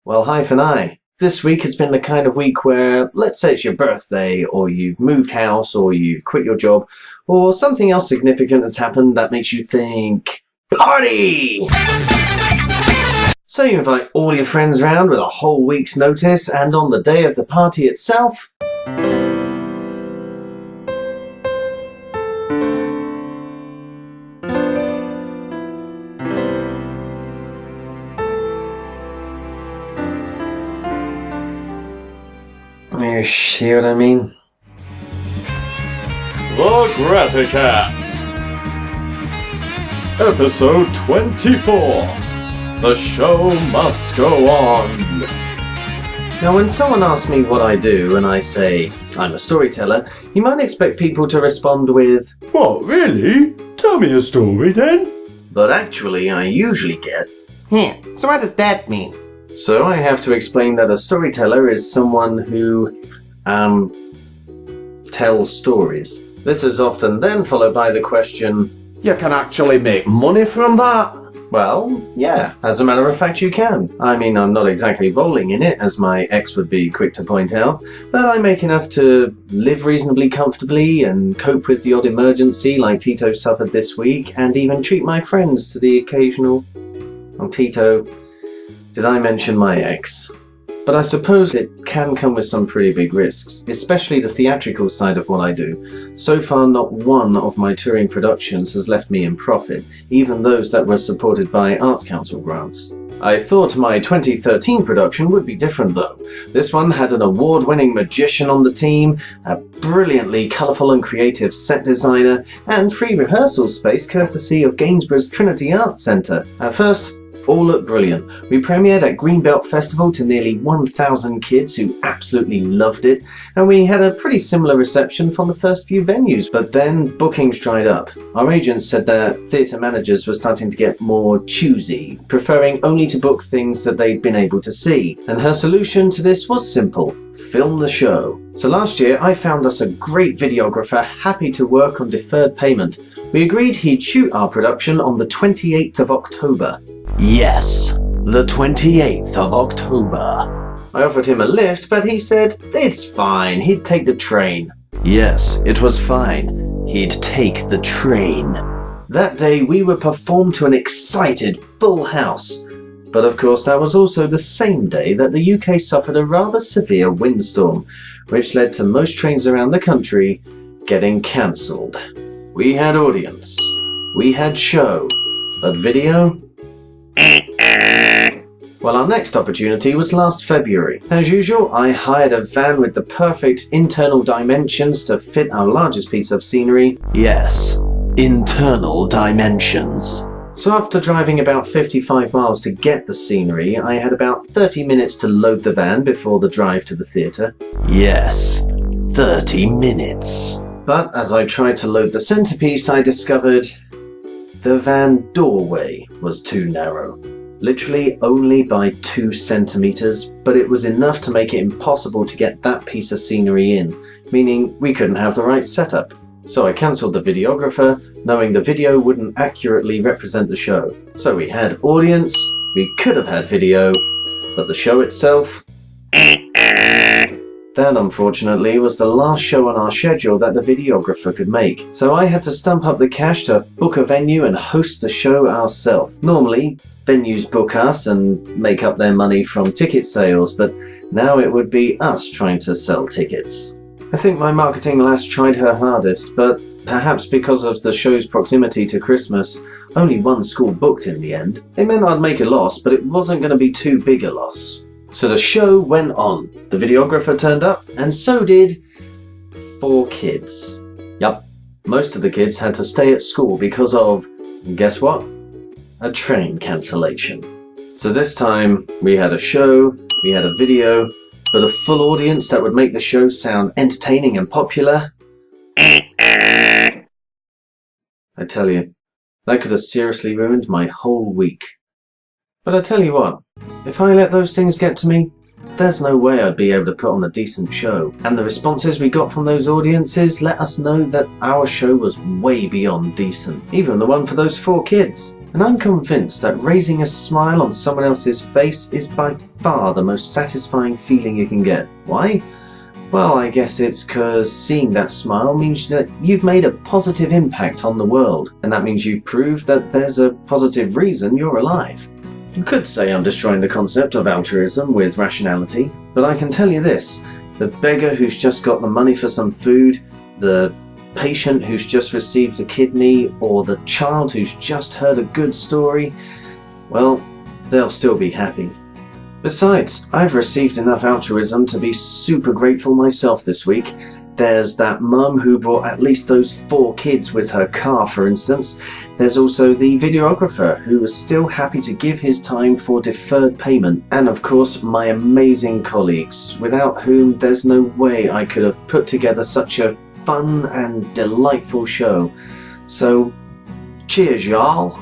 Well, hyphen I. This week has been the kind of week where, let's say it's your birthday, or you've moved house, or you've quit your job, or something else significant has happened that makes you think, party! So you invite all your friends round with a whole week's notice, and on the day of the party itself, you see what I mean? The Graticast, Episode 24. The show must go on. Now, when someone asks me what I do and I say I'm a storyteller, you might expect people to respond with, What, really? Tell me a story then. but actually I usually get, So what does that mean? so I have to explain that a storyteller is someone who, tells stories. This is often then followed by the question, You can actually make money from that? well, yeah, as a matter of fact you can. I mean, I'm not exactly rolling in it, as my ex would be quick to point out, but I make enough to live reasonably comfortably and cope with the odd emergency like Tito suffered this week, and even treat my friends to the occasional... Oh, Tito, did I mention my ex? But I suppose it can come with some pretty big risks, especially the theatrical side of what I do. So far, not one of my touring productions has left me in profit, even those that were supported by Arts Council grants. I thought my 2013 production would be different though. This one had an award-winning magician on the team, a brilliantly colourful and creative set designer, and free rehearsal space courtesy of Gainsborough's Trinity Arts Centre. At first, all looked brilliant. We premiered at Greenbelt Festival to nearly 1,000 kids who absolutely loved it, and we had a pretty similar reception from the first few venues, but then bookings dried up. Our agents said that theatre managers were starting to get more choosy, preferring only to book things that they'd been able to see, and her solution to this was simple: film the show. So last year I found us a great videographer happy to work on deferred payment. We agreed he'd shoot our production on the 28th of October. Yes, the 28th of October. I offered him a lift, but he said it's fine, he'd take the train. Yes, it was fine. He'd take the train. That day we were performed to an excited full house. But of course that was also the same day that the UK suffered a rather severe windstorm, which led to most trains around the country getting cancelled. We had audience, we had show, but video? Well, our next opportunity was last February. As usual, I hired a van with the perfect internal dimensions to fit our largest piece of scenery. Yes, internal dimensions. So after driving about 55 miles to get the scenery, I had about 30 minutes to load the van before the drive to the theatre. Yes, 30 minutes. But as I tried to load the centrepiece, I discovered the van doorway was too narrow. Literally only by 2 centimeters, but it was enough to make it impossible to get that piece of scenery in, meaning we couldn't have the right setup. So I cancelled the videographer, knowing the video wouldn't accurately represent the show. So we had audience, we could have had video, but the show itself... That, unfortunately, was the last show on our schedule that the videographer could make, so I had to stump up the cash to book a venue and host the show ourselves. Normally, venues book us and make up their money from ticket sales, but now it would be us trying to sell tickets. I think my marketing lass tried her hardest, but perhaps because of the show's proximity to Christmas, only one school booked in the end. It meant I'd make a loss, but it wasn't going to be too big a loss. So the show went on, the videographer turned up, and so did 4 kids. Yup, most of the kids had to stay at school because of, guess what? A train cancellation. So this time, we had a show, we had a video, but a full audience that would make the show sound entertaining and popular? I tell you, that could have seriously ruined my whole week. But I tell you what, if I let those things get to me, there's no way I'd be able to put on a decent show. And the responses we got from those audiences let us know that our show was way beyond decent. Even the one for those 4 kids. And I'm convinced that raising a smile on someone else's face is by far the most satisfying feeling you can get. Why? Well, I guess it's because seeing that smile means that you've made a positive impact on the world, and that means you've proved that there's a positive reason you're alive. You could say I'm destroying the concept of altruism with rationality, but I can tell you this: the beggar who's just got the money for some food, the patient who's just received a kidney, or the child who's just heard a good story, well, they'll still be happy. Besides, I've received enough altruism to be super grateful myself this week. There's that mum who brought at least those 4 kids with her car, for instance. There's also the videographer who was still happy to give his time for deferred payment. And of course, my amazing colleagues, without whom there's no way I could have put together such a fun and delightful show. So, cheers, y'all.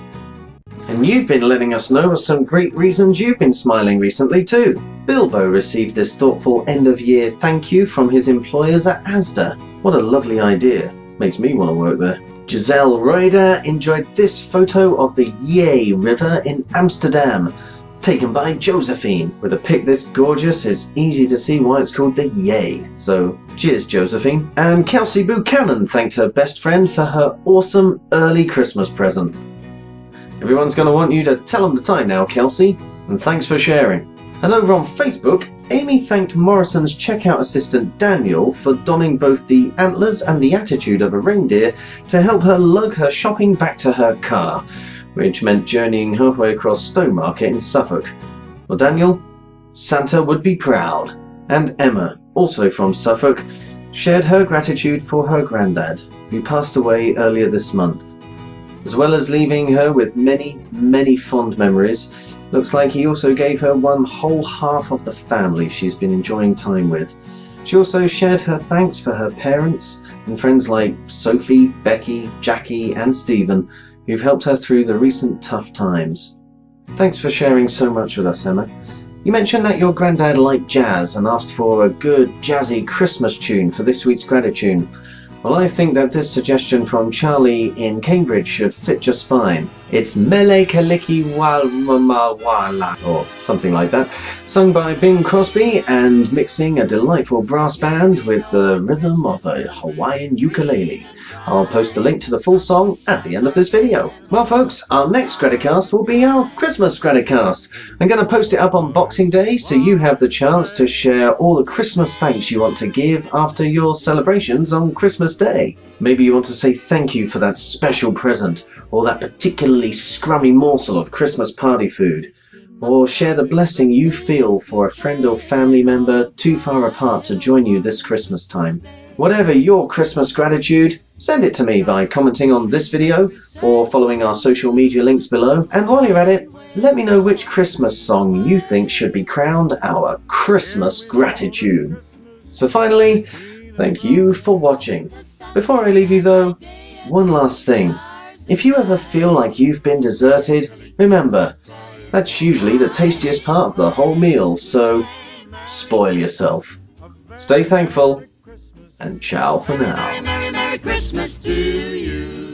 And you've been letting us know of some great reasons you've been smiling recently too. Bilbo received this thoughtful end-of-year thank you from his employers at Asda. What a lovely idea. Makes me want to work there. Giselle Reuter enjoyed this photo of the Yay River in Amsterdam, taken by Josephine. With a pic this gorgeous, it's easy to see why it's called the Yay. So, cheers, Josephine. And Kelsey Buchanan thanked her best friend for her awesome early Christmas present. Everyone's going to want you to tell them the time now, Kelsey, and thanks for sharing. And over on Facebook, Amy thanked Morrison's checkout assistant Daniel for donning both the antlers and the attitude of a reindeer to help her lug her shopping back to her car, which meant journeying halfway across Stowmarket in Suffolk. Well, Daniel, Santa would be proud. And Emma, also from Suffolk, shared her gratitude for her granddad, who passed away earlier this month. As well as leaving her with many, many fond memories, looks like he also gave her one whole half of the family she's been enjoying time with. She also shared her thanks for her parents and friends like Sophie, Becky, Jackie and Stephen, who've helped her through the recent tough times. Thanks for sharing so much with us, Emma. You mentioned that your granddad liked jazz and asked for a good jazzy Christmas tune for this week's Gratitune. Well, I think that this suggestion from Charlie in Cambridge should fit just fine. It's Mele Kaliki Wala, or something like that, sung by Bing Crosby and mixing a delightful brass band with the rhythm of a Hawaiian ukulele. I'll post a link to the full song at the end of this video. Well folks, our next Graticast will be our Christmas Graticast. I'm going to post it up on Boxing Day so you have the chance to share all the Christmas thanks you want to give after your celebrations on Christmas Day. Maybe you want to say thank you for that special present or that particularly scrummy morsel of Christmas party food. Or share the blessing you feel for a friend or family member too far apart to join you this Christmas time. Whatever your Christmas gratitude, send it to me by commenting on this video or following our social media links below. And while you're at it, let me know which Christmas song you think should be crowned our Christmas Gratitune. So finally, thank you for watching. Before I leave you though, one last thing. If you ever feel like you've been deserted, remember, that's usually the tastiest part of the whole meal, so spoil yourself. Stay thankful, and ciao for now. Merry, Merry, Merry Christmas to you.